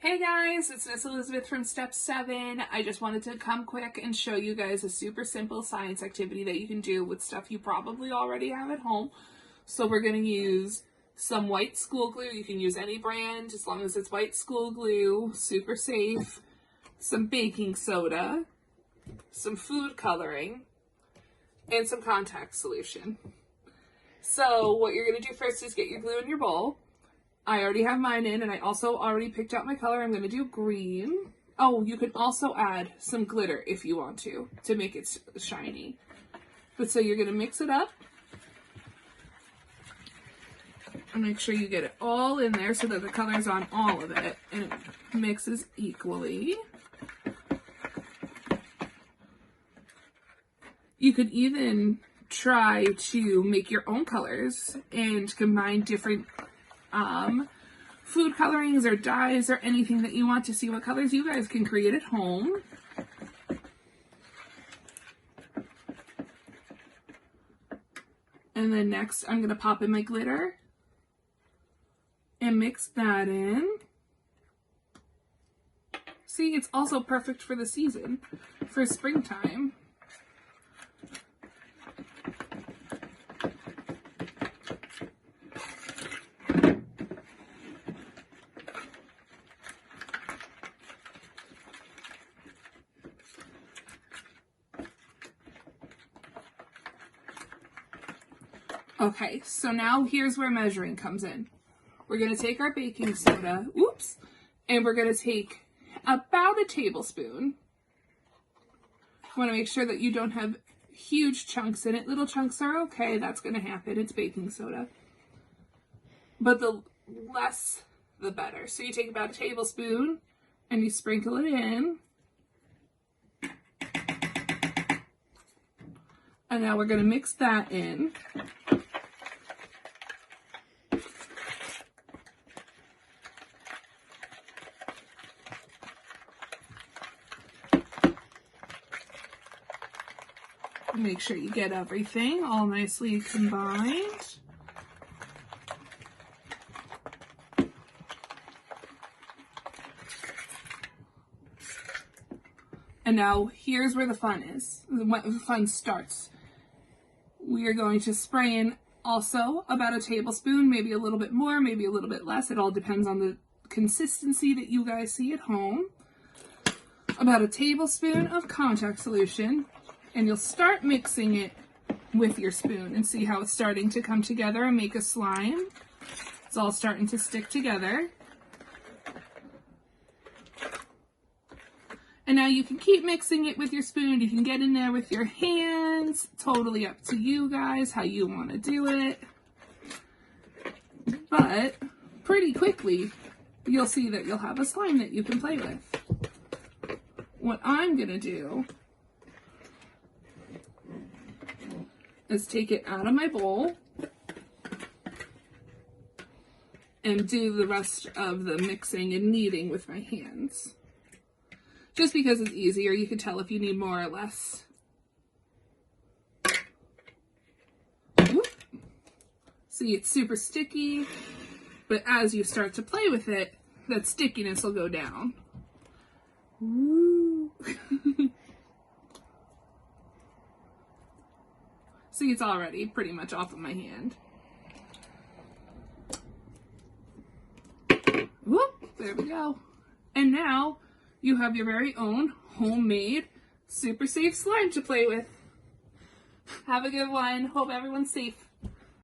Hey guys, it's Miss Elizabeth from Step 7. I just wanted to come quick and show you guys a super simple science activity that you can do with stuff you probably already have at home. So we're going to use some white school glue. You can use any brand as long as it's white school glue, super safe, some baking soda, some food coloring, and some contact solution. So what you're going to do first is get your glue in your bowl. I already have mine in, and I also already picked out my color. I'm going to do green. Oh, you can also add some glitter if you want to make it shiny. But so you're going to mix it up. And make sure you get it all in there so that the color's on all of it and it mixes equally. You could even try to make your own colors and combine different food colorings or dyes or anything that you want to see what colors you guys can create at home. And then next I'm going to pop in my glitter and mix that in. See, it's also perfect for the season, for springtime. Okay, so now here's where measuring comes in. We're going to take our baking soda, and we're going to take about a tablespoon. You want to make sure that you don't have huge chunks in it. Little chunks are okay, that's going to happen. It's baking soda. But the less, the better. So you take about a tablespoon and you sprinkle it in. And now we're going to mix that in. Make sure you get everything all nicely combined. And now here's where the fun is, the fun starts. We are going to spray in also about a tablespoon, maybe a little bit more, maybe a little bit less. It all depends on the consistency that you guys see at home. About a tablespoon of contact solution. And you'll start mixing it with your spoon and see how it's starting to come together and make a slime. It's all starting to stick together. And now you can keep mixing it with your spoon. You can get in there with your hands. Totally up to you guys how you want to do it. But pretty quickly, you'll see that you'll have a slime that you can play with. What I'm going to do is take it out of my bowl and do the rest of the mixing and kneading with my hands. Just because it's easier, you can tell if you need more or less. Whoop. See, it's super sticky, but as you start to play with it, that stickiness will go down. Woo. See, it's already pretty much off of my hand. Whoop, there we go. And now you have your very own homemade, super safe slime to play with. Have a good one. Hope everyone's safe.